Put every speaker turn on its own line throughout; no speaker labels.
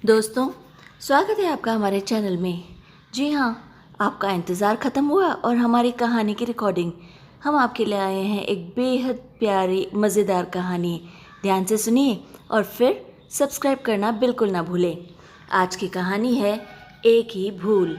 दोस्तों, स्वागत है आपका हमारे चैनल में। जी हाँ, आपका इंतज़ार ख़त्म हुआ और हमारी कहानी की रिकॉर्डिंग हम आपके लिए आए हैं। एक बेहद प्यारी मज़ेदार कहानी, ध्यान से सुनिए और फिर सब्सक्राइब करना बिल्कुल ना भूलें। आज की कहानी है एक ही भूल।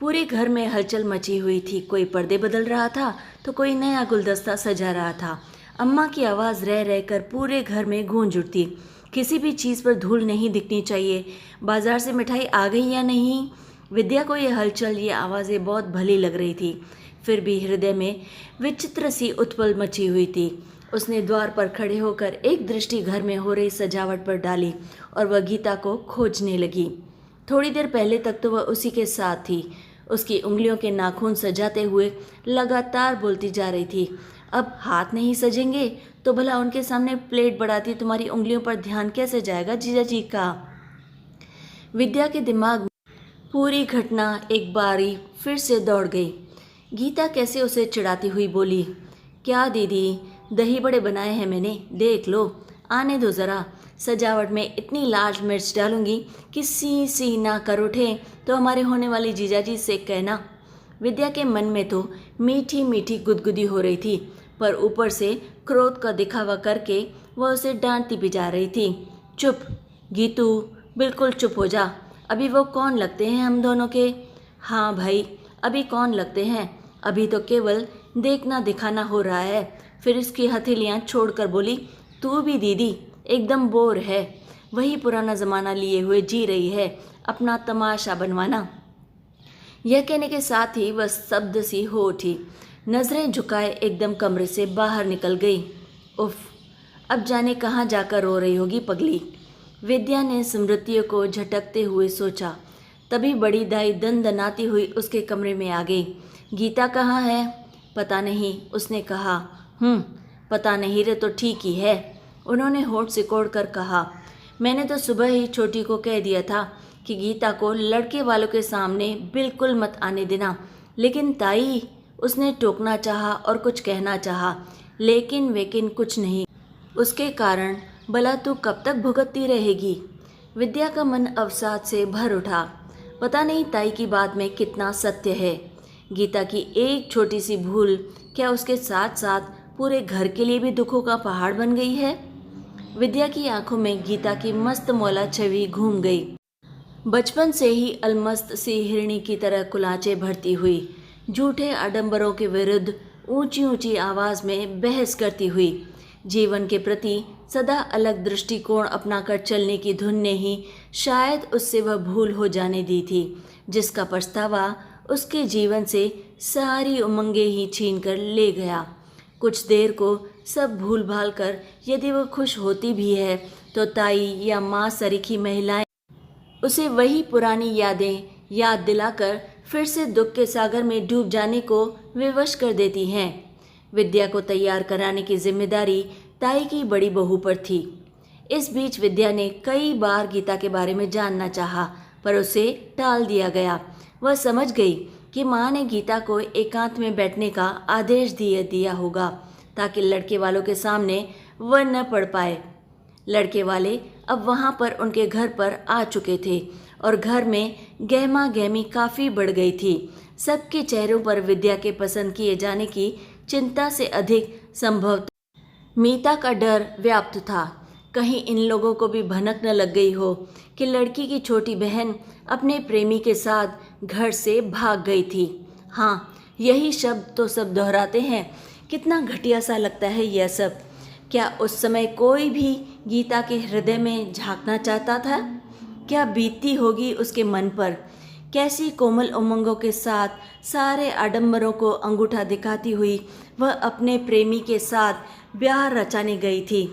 पूरे घर में हलचल मची हुई थी। कोई पर्दे बदल रहा था तो कोई नया गुलदस्ता सजा रहा था। अम्मा की आवाज़ रह रहकर पूरे घर में गूंज उठती। किसी भी चीज़ पर धूल नहीं दिखनी चाहिए। बाजार से मिठाई आ गई या नहीं? विद्या को ये हलचल, ये आवाज़ें बहुत भली लग रही थी। फिर भी हृदय में विचित्र सी उत्पल मची हुई थी। उसने द्वार पर खड़े होकर एक दृष्टि घर में हो रही सजावट पर डाली और वह गीता को खोजने लगी। थोड़ी देर पहले तक तो वह उसी के साथ थी। उसकी उंगलियों के नाखून सजाते हुए लगातार बोलती जा रही थी, अब हाथ नहीं सजेंगे तो भला उनके सामने प्लेट बढ़ाती तुम्हारी उंगलियों पर ध्यान कैसे जाएगा जीजा जी का। विद्या के दिमाग में पूरी घटना एक बारी फिर से दौड़ गई। गीता कैसे उसे चिढ़ाती हुई बोली, क्या दीदी, दही बड़े बनाए हैं मैंने, देख लो, आने दो ज़रा। सजावट में इतनी लाल मिर्च डालूंगी कि सी सी ना कर उठे तो हमारे होने वाली जीजाजी से कहना। विद्या के मन में तो मीठी मीठी गुदगुदी हो रही थी, पर ऊपर से क्रोध का दिखावा करके वह उसे डांटती भी जा रही थी। चुप गीतू, बिल्कुल चुप हो जा। अभी वो कौन लगते हैं हम दोनों के? हाँ भाई, अभी कौन लगते हैं? अभी तो केवल देखना दिखाना हो रहा है। फिर इसकी हथेलियाँ छोड़कर बोली, तू भी दीदी एकदम बोर है, वही पुराना ज़माना लिए हुए जी रही है, अपना तमाशा बनवाना। यह कहने के साथ ही वह स्तब्ध सी हो उठी, नजरें झुकाए एकदम कमरे से बाहर निकल गई। उफ, अब जाने कहाँ जाकर रो रही होगी पगली। विद्या ने स्मृतियों को झटकते हुए सोचा। तभी बड़ी दाई दनदनाती हुई उसके कमरे में आ गई। गीता कहाँ है? पता नहीं, उसने कहा। पता नहीं रे तो ठीक ही है, उन्होंने होठ सिकोड़ कर कहा। मैंने तो सुबह ही छोटी को कह दिया था कि गीता को लड़के वालों के सामने बिल्कुल मत आने देना, लेकिन ताई, उसने टोकना चाहा और कुछ कहना चाहा, लेकिन वेकिन कुछ नहीं। उसके कारण भला तू कब तक भुगतती रहेगी? विद्या का मन अवसाद से भर उठा। पता नहीं ताई की बात में कितना सत्य है। गीता की एक छोटी सी भूल क्या उसके साथ साथ पूरे घर के लिए भी दुखों का पहाड़ बन गई है? विद्या की आंखों में गीता की मस्त मौला छवि घूम गई। बचपन से ही अलमस्त सी हिरणी की तरह कुलाचे भरती हुई, झूठे आडंबरों के विरुद्ध ऊंची ऊंची आवाज में बहस करती हुई, जीवन के प्रति सदा अलग दृष्टिकोण अपनाकर चलने की धुन ने ही शायद उससे वह भूल हो जाने दी थी, जिसका पछतावा उसके जीवन से सारी उमंगें ही छीन कर ले गया। कुछ देर को सब भूल भाल कर यदि वह खुश होती भी है तो ताई या माँ सरीखी महिलाएं उसे वही पुरानी यादें याद दिलाकर फिर से दुख के सागर में डूब जाने को विवश कर देती हैं। विद्या को तैयार कराने की जिम्मेदारी ताई की बड़ी बहू पर थी। इस बीच विद्या ने कई बार गीता के बारे में जानना चाहा, पर उसे टाल दिया गया। वह समझ गई कि माँ ने गीता को एकांत में बैठने का आदेश दिया होगा, ताकि लड़के वालों के सामने वह न पढ़ पाए। लड़के वाले अब वहाँ पर उनके घर पर आ चुके थे और घर में गहमा गहमी काफ़ी बढ़ गई थी। सबके चेहरों पर विद्या के पसंद किए जाने की चिंता से अधिक संभव मीता का डर व्याप्त था। कहीं इन लोगों को भी भनक न लग गई हो कि लड़की की छोटी बहन अपने प्रेमी के साथ घर से भाग गई थी। हाँ, यही शब्द तो सब दोहराते हैं। कितना घटिया सा लगता है यह सब। क्या उस समय कोई भी गीता के हृदय में झांकना चाहता था? क्या बीतती होगी उसके मन पर? कैसी कोमल उमंगों के साथ सारे आडंबरों को अंगूठा दिखाती हुई वह अपने प्रेमी के साथ ब्याह रचाने गई थी।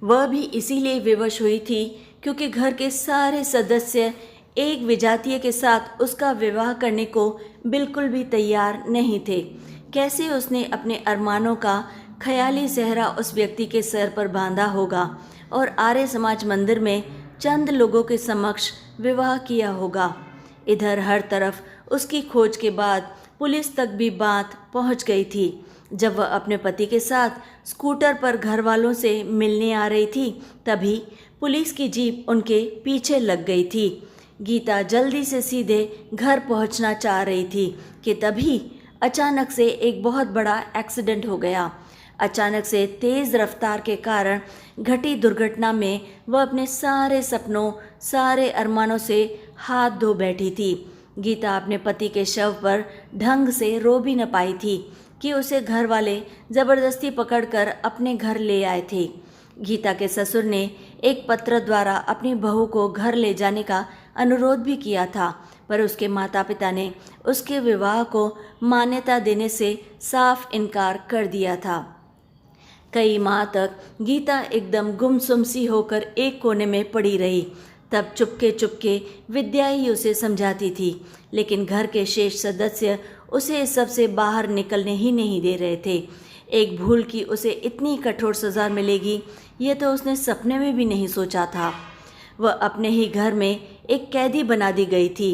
वह भी इसीलिए विवश हुई थी क्योंकि घर के सारे सदस्य एक विजातीय के साथ उसका विवाह करने को बिल्कुल भी तैयार नहीं थे। कैसे उसने अपने अरमानों का ख्याली सेहरा उस व्यक्ति के सर पर बांधा होगा और आर्य समाज मंदिर में चंद लोगों के समक्ष विवाह किया होगा। इधर हर तरफ उसकी खोज के बाद पुलिस तक भी बात पहुंच गई थी। जब वह अपने पति के साथ स्कूटर पर घर वालों से मिलने आ रही थी, तभी पुलिस की जीप उनके पीछे लग गई थी। गीता जल्दी से सीधे घर पहुंचना चाह रही थी कि तभी अचानक से एक बहुत बड़ा एक्सीडेंट हो गया। अचानक से तेज़ रफ्तार के कारण घटी दुर्घटना में वह अपने सारे सपनों, सारे अरमानों से हाथ धो बैठी थी। गीता अपने पति के शव पर ढंग से रो भी न पाई थी कि उसे घर वाले ज़बरदस्ती पकड़कर अपने घर ले आए थे। गीता के ससुर ने एक पत्र द्वारा अपनी बहू को घर ले जाने का अनुरोध भी किया था, पर उसके माता पिता ने उसके विवाह को मान्यता देने से साफ इनकार कर दिया था। कई माह तक गीता एकदम गुमसुम सी होकर एक कोने में पड़ी रही। तब चुपके चुपके विद्या ही उसे समझाती थी, लेकिन घर के शेष सदस्य उसे इस सब से बाहर निकलने ही नहीं दे रहे थे। एक भूल की उसे इतनी कठोर सज़ा मिलेगी, ये तो उसने सपने में भी नहीं सोचा था। वह अपने ही घर में एक कैदी बना दी गई थी।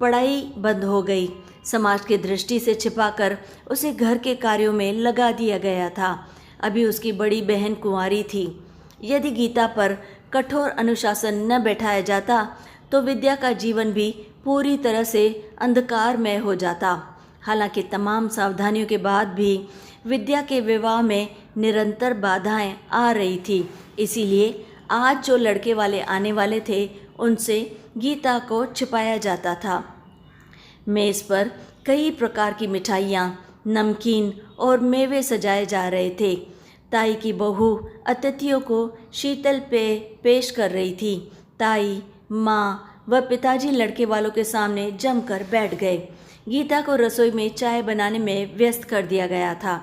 पढ़ाई बंद हो गई। समाज की दृष्टि से छिपाकर उसे घर के कार्यों में लगा दिया गया था। अभी उसकी बड़ी बहन कुंवारी थी। यदि गीता पर कठोर अनुशासन न बैठाया जाता तो विद्या का जीवन भी पूरी तरह से अंधकारमय हो जाता। हालांकि तमाम सावधानियों के बाद भी विद्या के विवाह में निरंतर बाधाएं आ रही थी। इसीलिए आज जो लड़के वाले आने वाले थे उनसे गीता को छिपाया जाता था। मेज़ पर कई प्रकार की मिठाइयाँ, नमकीन और मेवे सजाए जा रहे थे। ताई की बहू अतिथियों को शीतल पेय पेश कर रही थी। ताई, माँ व पिताजी लड़के वालों के सामने जमकर बैठ गए। गीता को रसोई में चाय बनाने में व्यस्त कर दिया गया था।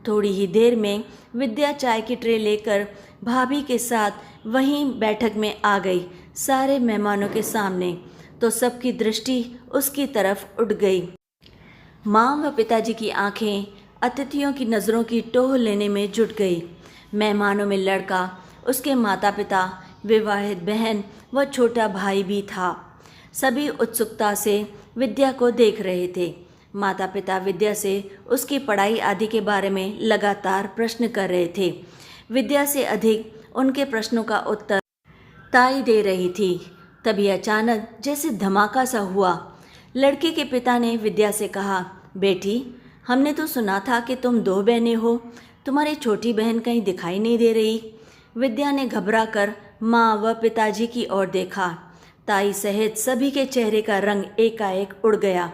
थोड़ी ही देर में विद्या चाय की ट्रे लेकर भाभी के साथ वहीं बैठक में आ गई। सारे मेहमानों के सामने तो सबकी दृष्टि उसकी तरफ उठ गई। माँ व पिताजी की आंखें अतिथियों की नज़रों की टोह लेने में जुट गई। मेहमानों में लड़का, उसके माता पिता, विवाहित बहन व छोटा भाई भी था। सभी उत्सुकता से विद्या को देख रहे थे। माता पिता विद्या से उसकी पढ़ाई आदि के बारे में लगातार प्रश्न कर रहे थे। विद्या से अधिक उनके प्रश्नों का उत्तर ताई दे रही थी। तभी अचानक जैसे धमाका सा हुआ। लड़के के पिता ने विद्या से कहा, बेटी, हमने तो सुना था कि तुम 2 बहनें हो, तुम्हारी छोटी बहन कहीं दिखाई नहीं दे रही। विद्या ने घबराकर माँ व पिताजी की ओर देखा। ताई सहित सभी के चेहरे का रंग एकाएक उड़ गया।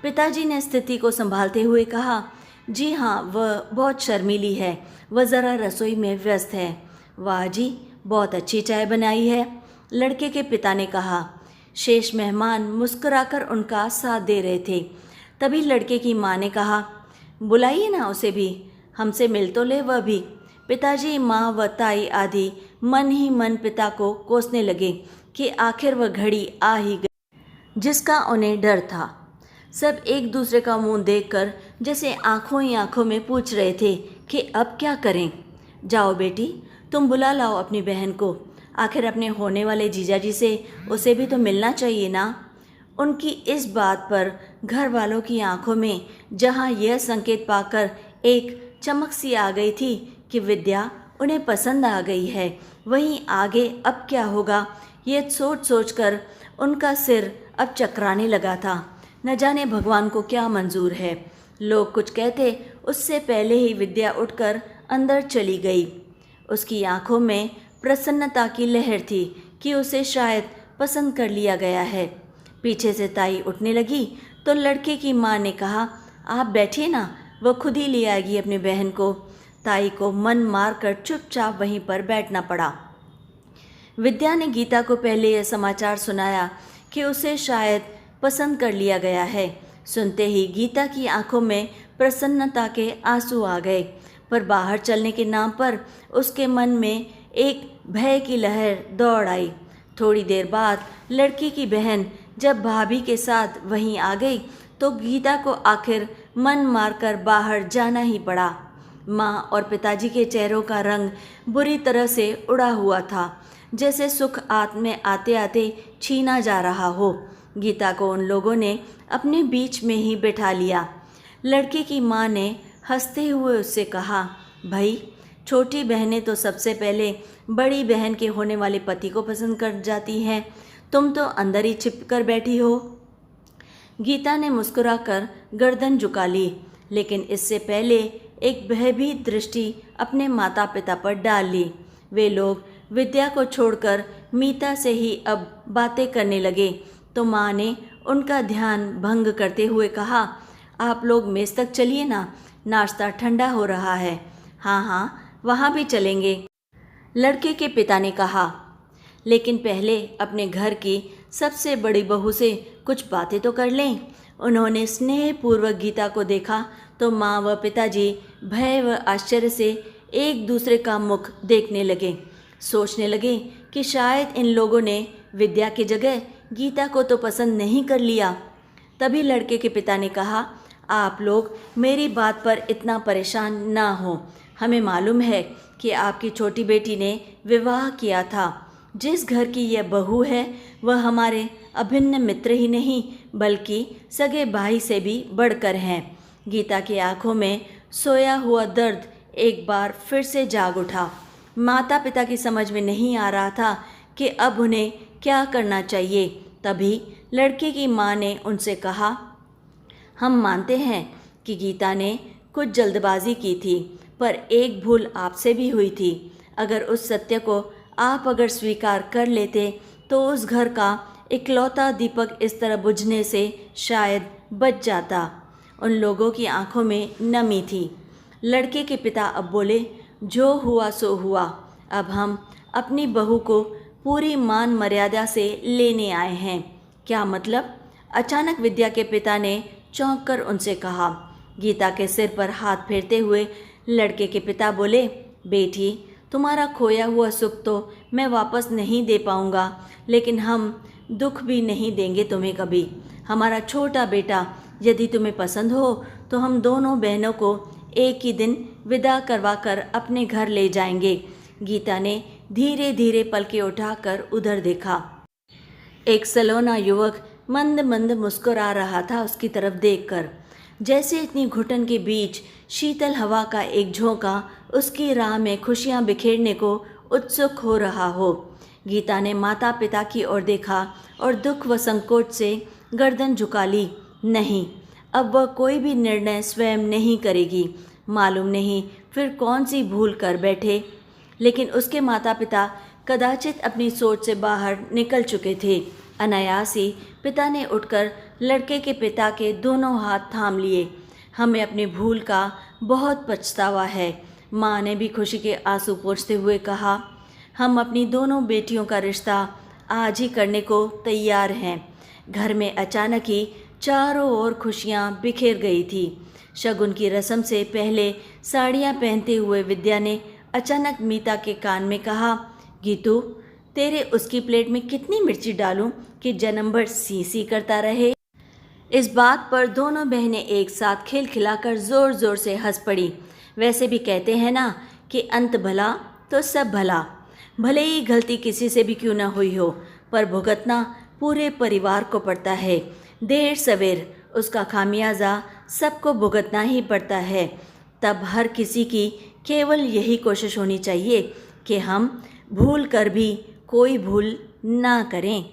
पिताजी ने स्थिति को संभालते हुए कहा, जी हाँ, वह बहुत शर्मीली है, वह ज़रा रसोई में व्यस्त है। वाह जी, बहुत अच्छी चाय बनाई है, लड़के के पिता ने कहा। शेष मेहमान मुस्कुराकर उनका साथ दे रहे थे। तभी लड़के की माँ ने कहा, बुलाइए ना उसे भी, हमसे मिल तो ले वह भी। पिताजी, माँ व ताई आदि मन ही मन पिता को कोसने लगे कि आखिर वह घड़ी आ ही गई जिसका उन्हें डर था। सब एक दूसरे का मुंह देखकर जैसे आंखों ही आंखों में पूछ रहे थे कि अब क्या करें। जाओ बेटी, तुम बुला लाओ अपनी बहन को, आखिर अपने होने वाले जीजाजी से उसे भी तो मिलना चाहिए ना। उनकी इस बात पर घर वालों की आंखों में जहां यह संकेत पाकर एक चमक सी आ गई थी कि विद्या उन्हें पसंद आ गई है, वहीं आगे अब क्या होगा ये सोच सोच कर उनका सिर अब चकराने लगा था। न जाने भगवान को क्या मंजूर है। लोग कुछ कहते उससे पहले ही विद्या उठकर अंदर चली गई। उसकी आंखों में प्रसन्नता की लहर थी कि उसे शायद पसंद कर लिया गया है। पीछे से ताई उठने लगी तो लड़के की माँ ने कहा, आप बैठिए ना, वह खुद ही ले आएगी अपनी बहन को। ताई को मन मार कर चुपचाप वहीं पर बैठना पड़ा। विद्या ने गीता को पहले यह समाचार सुनाया कि उसे शायद पसंद कर लिया गया है। सुनते ही गीता की आंखों में प्रसन्नता के आंसू आ गए, पर बाहर चलने के नाम पर उसके मन में एक भय की लहर दौड़ आई। थोड़ी देर बाद लड़की की बहन जब भाभी के साथ वहीं आ गई तो गीता को आखिर मन मारकर बाहर जाना ही पड़ा। माँ और पिताजी के चेहरों का रंग बुरी तरह से उड़ा हुआ था, जैसे सुख में आते आते छीना जा रहा हो। गीता को उन लोगों ने अपने बीच में ही बैठा लिया। लड़के की माँ ने हंसते हुए उससे कहा, भाई छोटी बहनें तो सबसे पहले बड़ी बहन के होने वाले पति को पसंद कर जाती हैं। तुम तो अंदर ही छिप कर बैठी हो। गीता ने मुस्कुराकर गर्दन झुका ली, लेकिन इससे पहले एक भयभीत दृष्टि अपने माता पिता पर डाल ली। वे लोग विद्या को छोड़कर मीता से ही अब बातें करने लगे तो माँ ने उनका ध्यान भंग करते हुए कहा, आप लोग मेज़ तक चलिए ना, नाश्ता ठंडा हो रहा है। हाँ हाँ, वहाँ भी चलेंगे, लड़के के पिता ने कहा। लेकिन पहले अपने घर की सबसे बड़ी बहू से कुछ बातें तो कर लें। उन्होंने स्नेहपूर्वक गीता को देखा तो माँ व पिताजी भय व आश्चर्य से एक दूसरे का मुख देखने लगे। सोचने लगे कि शायद इन लोगों ने विद्या की जगह गीता को तो पसंद नहीं कर लिया। तभी लड़के के पिता ने कहा, आप लोग मेरी बात पर इतना परेशान ना हो। हमें मालूम है कि आपकी छोटी बेटी ने विवाह किया था। जिस घर की यह बहू है वह हमारे अभिन्न मित्र ही नहीं बल्कि सगे भाई से भी बढ़कर हैं। गीता की आंखों में सोया हुआ दर्द एक बार फिर से जाग उठा। माता पिता की समझ में नहीं आ रहा था कि अब उन्हें क्या करना चाहिए। तभी लड़के की माँ ने उनसे कहा, हम मानते हैं कि गीता ने कुछ जल्दबाजी की थी, पर एक भूल आपसे भी हुई थी। अगर उस सत्य को आप अगर स्वीकार कर लेते तो उस घर का इकलौता दीपक इस तरह बुझने से शायद बच जाता। उन लोगों की आंखों में नमी थी। लड़के के पिता अब बोले, जो हुआ सो हुआ। अब हम अपनी बहू को पूरी मान मर्यादा से लेने आए हैं। क्या मतलब? अचानक विद्या के पिता ने चौंक कर उनसे कहा। गीता के सिर पर हाथ फेरते हुए लड़के के पिता बोले, बेटी, तुम्हारा खोया हुआ सुख तो मैं वापस नहीं दे पाऊंगा, लेकिन हम दुख भी नहीं देंगे तुम्हें कभी। हमारा छोटा बेटा यदि तुम्हें पसंद हो तो हम दोनों बहनों को एक ही दिन विदा करवा कर अपने घर ले जाएंगे। गीता ने धीरे धीरे पलकें उठाकर उधर देखा। एक सलोना युवक मंद मंद मुस्कुरा रहा था उसकी तरफ देखकर, जैसे इतनी घुटन के बीच शीतल हवा का एक झोंका उसकी राह में खुशियां बिखेरने को उत्सुक हो रहा हो। गीता ने माता पिता की ओर देखा और दुख व संकोच से गर्दन झुका ली। नहीं, अब वह कोई भी निर्णय स्वयं नहीं करेगी। मालूम नहीं फिर कौन सी भूल कर बैठे। लेकिन उसके माता पिता कदाचित अपनी सोच से बाहर निकल चुके थे। अनायास ही पिता ने उठकर लड़के के पिता के दोनों हाथ थाम लिए। हमें अपनी भूल का बहुत पछतावा है, माँ ने भी खुशी के आंसू पोंछते हुए कहा। हम अपनी दोनों बेटियों का रिश्ता आज ही करने को तैयार हैं। घर में अचानक ही चारों ओर खुशियाँ बिखेर गई थी। शगुन की रस्म से पहले साड़ियाँ पहनते हुए विद्या ने अचानक मीता के कान में कहा, गीतू, तेरे उसकी प्लेट में कितनी मिर्ची डालूं कि जन्म भर सी सी करता रहे। इस बात पर दोनों बहनें एक साथ खिलखिलाकर जोर जोर से हंस पड़ी। वैसे भी कहते हैं ना कि अंत भला तो सब भला। भले ही गलती किसी से भी क्यों न हुई हो, पर भुगतना पूरे परिवार को पड़ता है। देर सवेर उसका खामियाजा सबको भुगतना ही पड़ता है। तब हर किसी की केवल यही कोशिश होनी चाहिए कि हम भूल कर भी कोई भूल ना करें।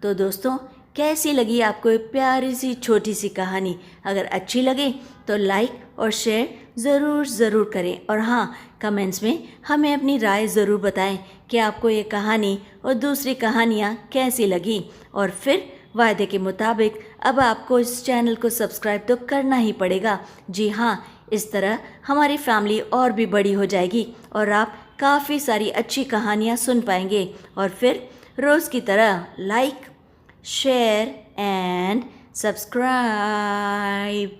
तो दोस्तों, कैसी लगी आपको ये प्यारी सी छोटी सी कहानी? अगर अच्छी लगे तो लाइक और शेयर ज़रूर करें। और हाँ, कमेंट्स में हमें अपनी राय ज़रूर बताएं कि आपको ये कहानी और दूसरी कहानियाँ कैसी लगी। और फिर वायदे के मुताबिक अब आपको इस चैनल को सब्सक्राइब तो करना ही पड़ेगा। जी हाँ, इस तरह हमारी फैमिली और भी बड़ी हो जाएगी और आप काफ़ी सारी अच्छी कहानियाँ सुन पाएंगे। और फिर रोज़ की तरह लाइक, share and subscribe.